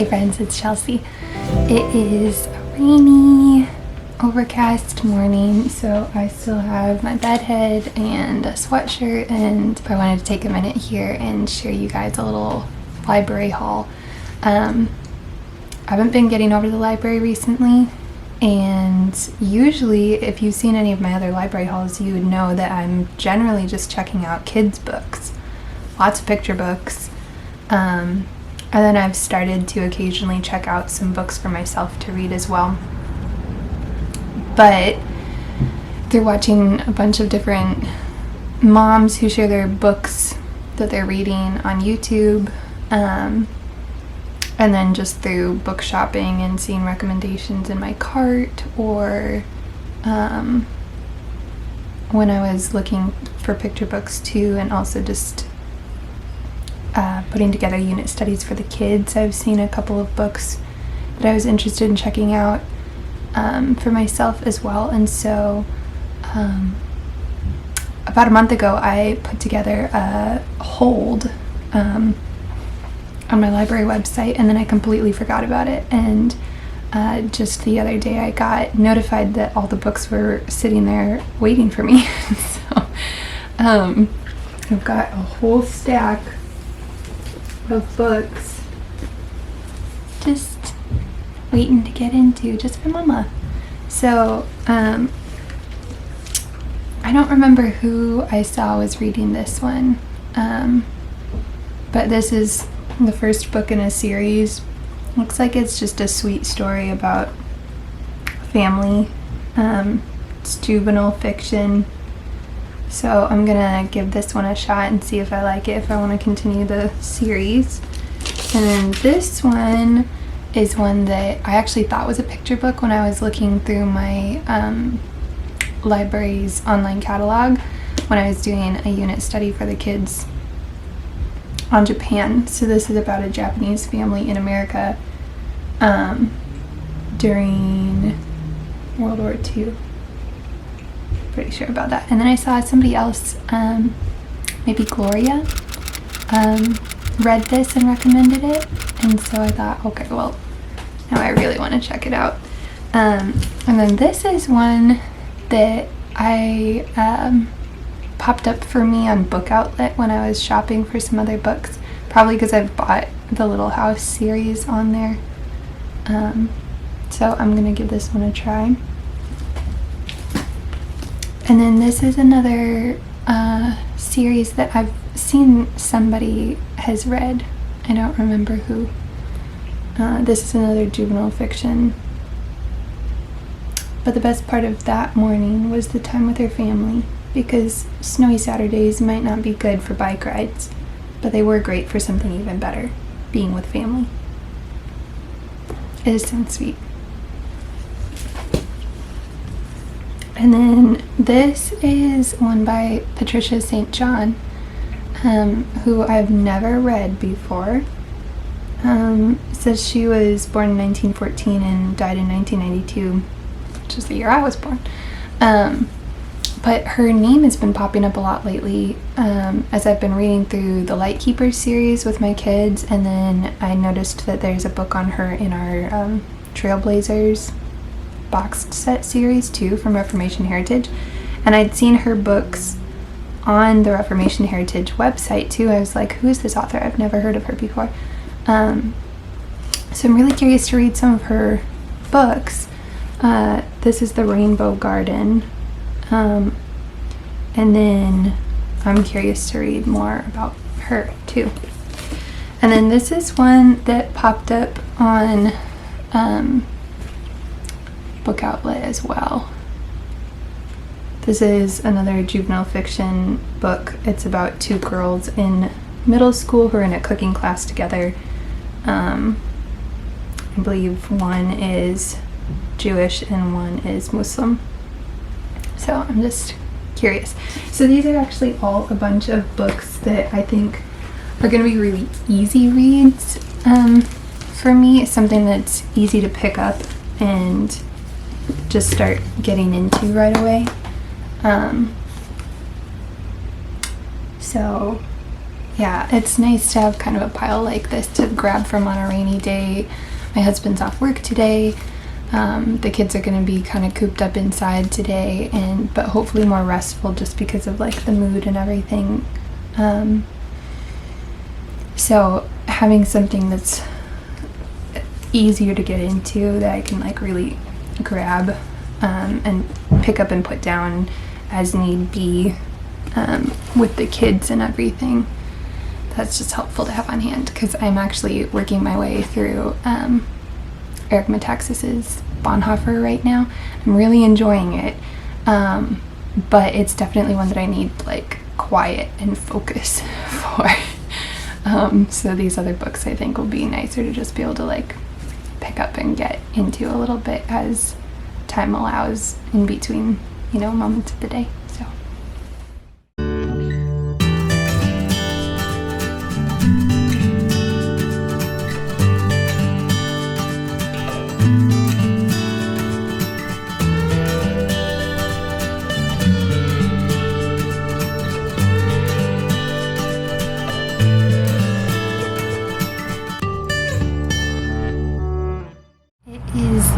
Hey friends, it's Chelsea. It is a rainy, overcast morning, so I still have my bed head and a sweatshirt, and I wanted to take a minute here and share you guys a little library haul. I haven't been getting over to the library recently, and usually if you've seen any of my other library hauls, you would know that I'm generally just checking out kids' books, lots of picture books. And then I've started to occasionally check out some books for myself to read as well. But through watching a bunch of different moms who share their books that they're reading on YouTube, and then just through book shopping and seeing recommendations in my cart, or when I was looking for picture books too, and also just putting together unit studies for the kids, I've seen a couple of books that I was interested in checking out for myself as well. And so about a month ago I put together a hold on my library website, and then I completely forgot about it, and just the other day I got notified that all the books were sitting there waiting for me. So I've got a whole stack of books just waiting to get into, just for mama. So I don't remember who I saw was reading this one, but this is the first book in a series. Looks like it's just a sweet story about family. It's juvenile fiction, so I'm gonna give this one a shot and see if I like it, if I want to continue the series. And then this one is one that I actually thought was a picture book when I was looking through my library's online catalog when I was doing a unit study for the kids on Japan. So this is about a Japanese family in America during World War II. Pretty sure about that. And then I saw somebody else, maybe Gloria, read this and recommended it, and so I thought, okay, well, now I really want to check it out. And then this is one that I popped up for me on Book Outlet when I was shopping for some other books, probably because I've bought the Little House series on there. So I'm gonna give this one a try. And then this is another series that I've seen somebody has read. I don't remember who. This is another juvenile fiction. But the best part of that morning was the time with her family, because snowy Saturdays might not be good for bike rides, but they were great for something even better, being with family. It sounds sweet. And then this is one by Patricia St John, who I've never read before. It says she was born in 1914 and died in 1992, which is the year I was born. But her name has been popping up a lot lately as I've been reading through the Lightkeepers series with my kids, and then I noticed that there's a book on her in our Trailblazers boxed set series too, from Reformation Heritage, and I'd seen her books on the Reformation Heritage website too. I was like, who is this author? I've never heard of her before. So I'm really curious to read some of her books. This is The Rainbow Garden, and then I'm curious to read more about her too. And then this is one that popped up on Book Outlet as well. This is another juvenile fiction book. It's about two girls in middle school who are in a cooking class together. I believe one is Jewish and one is Muslim. So I'm just curious. So these are actually all a bunch of books that I think are going to be really easy reads for me. Something that's easy to pick up and just start getting into right away. So Yeah, it's nice to have kind of a pile like this to grab from on a rainy day. My husband's off work today. The kids are going to be kind of cooped up inside today, but hopefully more restful just because of like the mood and everything. So having something that's easier to get into that I can like really grab and pick up and put down as need be with the kids and everything, that's just helpful to have on hand, because I'm actually working my way through Eric Metaxas's Bonhoeffer right now. I'm really enjoying it, but it's definitely one that I need like quiet and focus for. So these other books I think will be nicer to just be able to like pick up and get into a little bit as time allows in between, moments of the day. So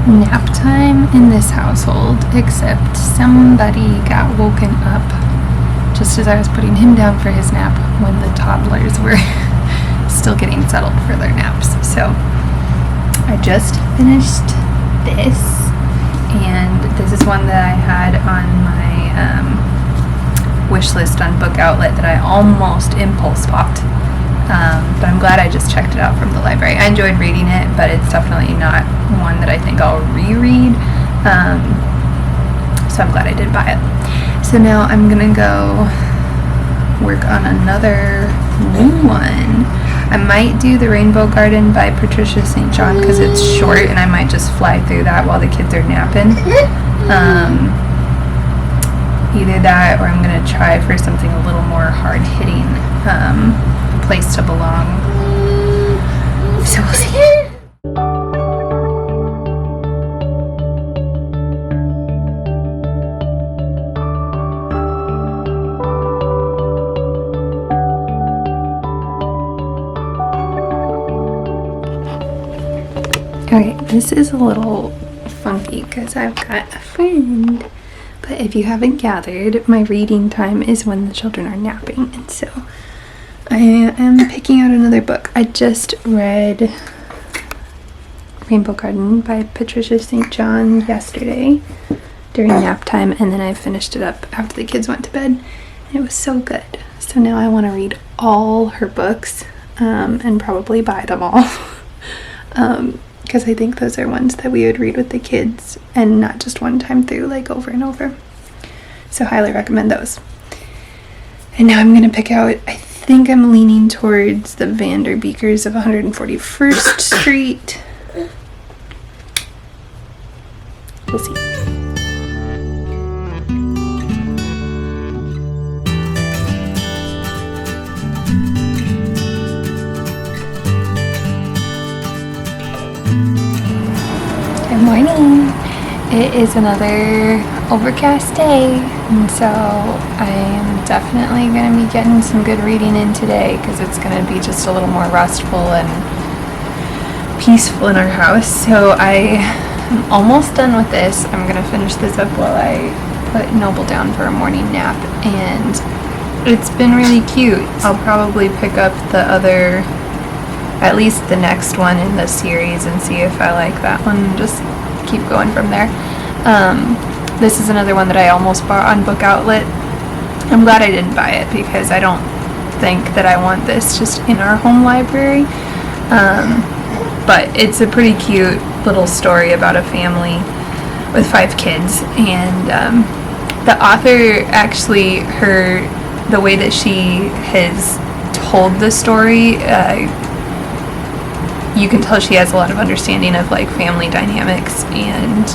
nap time in this household, except somebody got woken up just as I was putting him down for his nap when the toddlers were still getting settled for their naps. So I just finished this, and this is one that I had on my wish list on Book Outlet that I almost impulse bought. But I'm glad I just checked it out from the library. I enjoyed reading it, but it's definitely not one that I think I'll reread. So I'm glad I did buy it. So now I'm gonna go work on another new one. I might do The Rainbow Garden by Patricia St John because it's short, and I might just fly through that while the kids are napping. Either that, or I'm gonna try for something a little more hard-hitting. Place to belong. So we'll see. Okay, this is a little funky because I've got a friend. But if you haven't gathered, my reading time is when the children are napping, and so I am picking out another book. I just read Rainbow Garden by Patricia St John yesterday during nap time, and then I finished it up after the kids went to bed, and it was so good. So now I want to read all her books and probably buy them all because I think those are ones that we would read with the kids and not just one time through, like over and over. So highly recommend those. And now I'm going to pick out, I think I'm leaning towards the Vanderbeekers of 141st Street. We'll see. Good morning. It is another overcast day, and so I am definitely going to be getting some good reading in today because it's going to be just a little more restful and peaceful in our house. So I am almost done with this. I'm going to finish this up while I put Noble down for a morning nap, and it's been really cute. I'll probably pick up the other, at least the next one in the series, and see if I like that one and just keep going from there. This is another one that I almost bought on Book Outlet. I'm glad I didn't buy it because I don't think that I want this just in our home library. But it's a pretty cute little story about a family with 5 kids, and the author actually, the way that she has told the story, you can tell she has a lot of understanding of like family dynamics, and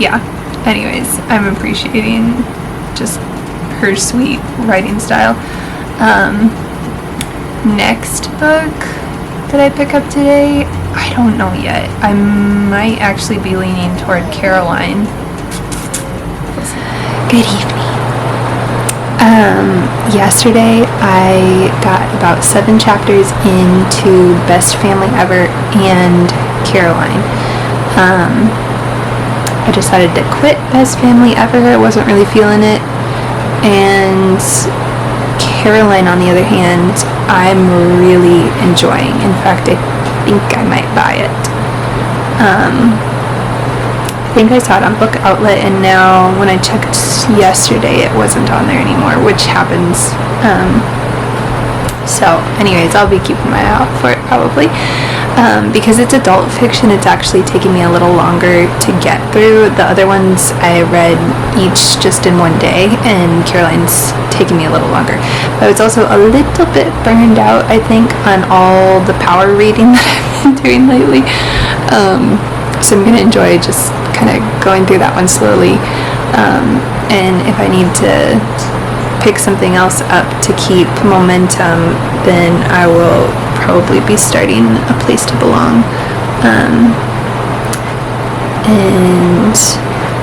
yeah, anyways, I'm appreciating just her sweet writing style. Next book that I pick up today, I don't know yet. I might actually be leaning toward Caroline. Good evening. Yesterday I got about 7 chapters into Best Family Ever and Caroline. I decided to quit Best Family Ever. I wasn't really feeling it. And Caroline, on the other hand, I'm really enjoying. In fact, I think I might buy it. I think I saw it on Book Outlet, and now when I checked yesterday it wasn't on there anymore, which happens. So anyways, I'll be keeping my eye out for it probably. Because it's adult fiction, it's actually taking me a little longer to get through. The other ones I read each just in one day, and Caroline's taking me a little longer. But I was also a little bit burned out, I think, on all the power reading that I've been doing lately. So I'm going to enjoy just kind of going through that one slowly. And if I need to pick something else up to keep momentum, then I will probably be starting A Place to Belong. And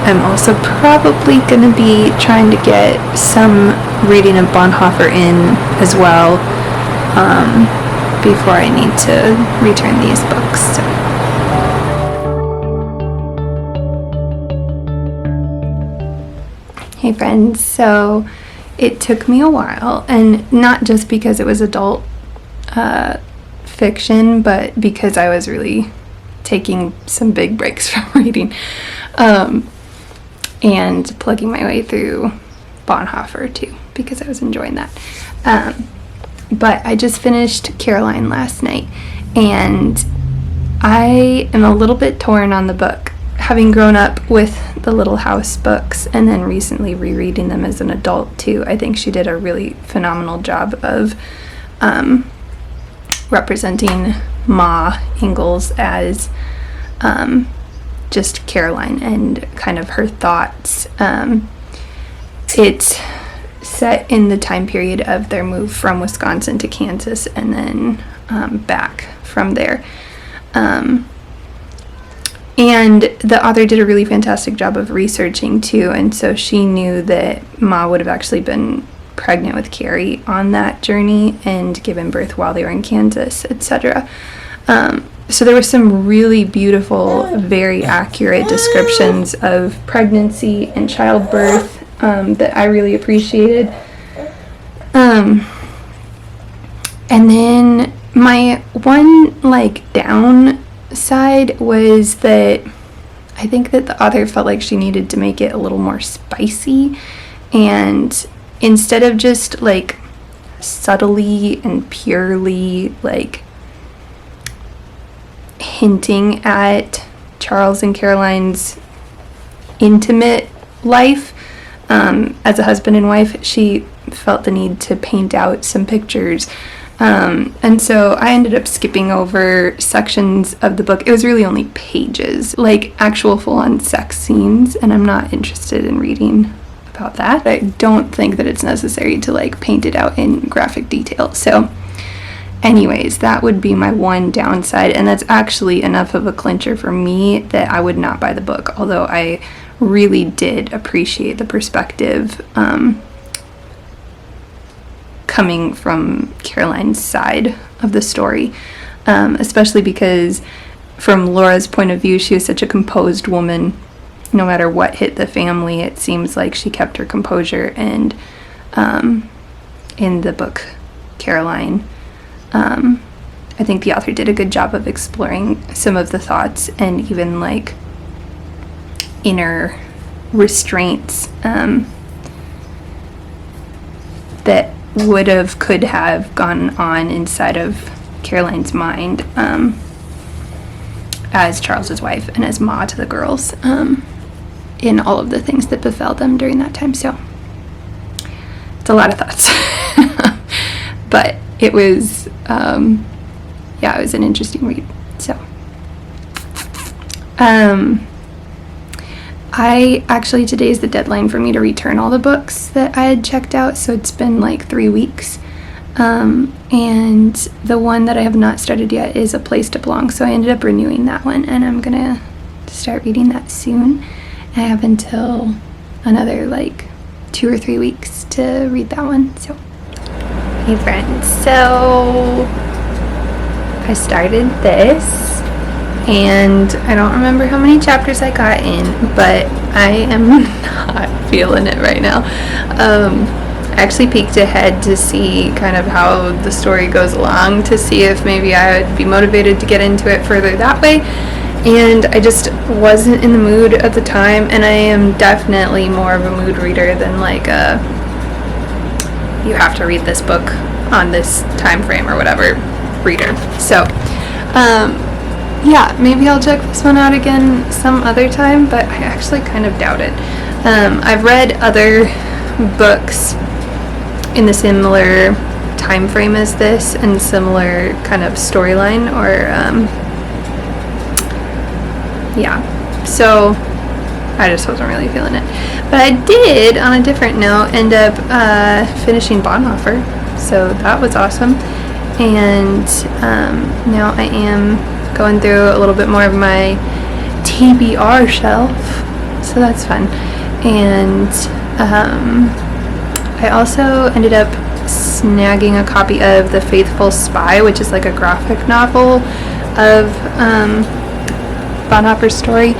I'm also probably going to be trying to get some reading of Bonhoeffer in as well, before I need to return these books. So. Hey friends, so it took me a while, and not just because it was adult fiction, but because I was really taking some big breaks from reading, and plugging my way through Bonhoeffer too, because I was enjoying that. But I just finished Caroline last night, and I am a little bit torn on the book. Having grown up with the Little House books and then recently rereading them as an adult too, I think she did a really phenomenal job of representing Ma Ingalls as just Caroline and kind of her thoughts. It's set in the time period of their move from Wisconsin to Kansas and then back from there. And the author did a really fantastic job of researching too, and so she knew that Ma would have actually been pregnant with Carrie on that journey and given birth while they were in Kansas, etc. So there were some really beautiful, very accurate descriptions of pregnancy and childbirth that I really appreciated. And then my one downside was that I think that the author felt like she needed to make it a little more spicy, and instead of just subtly and purely hinting at Charles and Caroline's intimate life as a husband and wife, she felt the need to paint out some pictures. And so I ended up skipping over sections of the book. It was really only pages, actual full-on sex scenes, and I'm not interested in reading about that. I don't think that it's necessary to paint it out in graphic detail. So anyways, that would be my one downside, and that's actually enough of a clincher for me that I would not buy the book, although I really did appreciate the perspective coming from Caroline's side of the story, especially because from Laura's point of view, she was such a composed woman. No matter what hit the family, it seems like she kept her composure, and in the book Caroline, I think the author did a good job of exploring some of the thoughts and even inner restraints that could have gone on inside of Caroline's mind as Charles's wife and as Ma to the girls, in all of the things that befell them during that time. So it's a lot of thoughts. But it was it was an interesting read. So today is the deadline for me to return all the books that I had checked out, so it's been 3 weeks. And the one that I have not started yet is A Place to Belong, so I ended up renewing that one, and I'm gonna start reading that soon. I have until another 2 or 3 weeks to read that one. So, hey friends, so I started this, and I don't remember how many chapters I got in, but I am not feeling it right now. I actually peeked ahead to see kind of how the story goes along, to see if maybe I would be motivated to get into it further that way, and I just wasn't in the mood at the time. And I am definitely more of a mood reader than like a you have to read this book on this time frame or whatever reader. So yeah, maybe I'll check this one out again some other time, but I actually kind of doubt it. I've read other books in the similar time frame as this and similar kind of storyline, or yeah, so I just wasn't really feeling it. But I did, on a different note, end up finishing Bonhoeffer, so that was awesome. And now I am going through a little bit more of my TBR shelf, so that's fun. And I also ended up snagging a copy of The Faithful Spy, which is like a graphic novel of Bonhoeffer's story,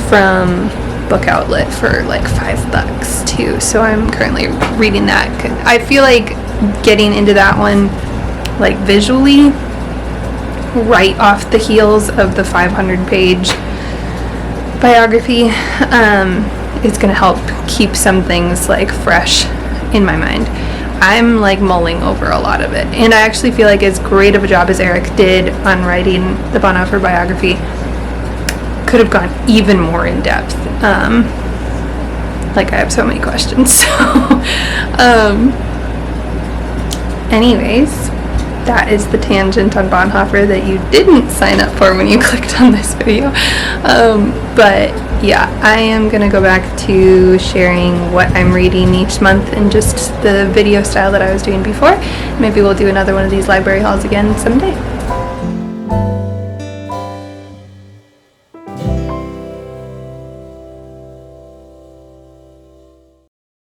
from Book Outlet for like $5 too. So I'm currently reading that. I feel like getting into that one like visually right off the heels of the 500-page biography is going to help keep some things like fresh in my mind. I'm like mulling over a lot of it, and I actually feel like as great of a job as Eric did on writing the Bonhoeffer biography, could have gone even more in depth. Like I have so many questions. So anyways, that is the tangent on Bonhoeffer that you didn't sign up for when you clicked on this video. But yeah, I am gonna go back to sharing what I'm reading each month in just the video style that I was doing before. Maybe we'll do another one of these library hauls again someday.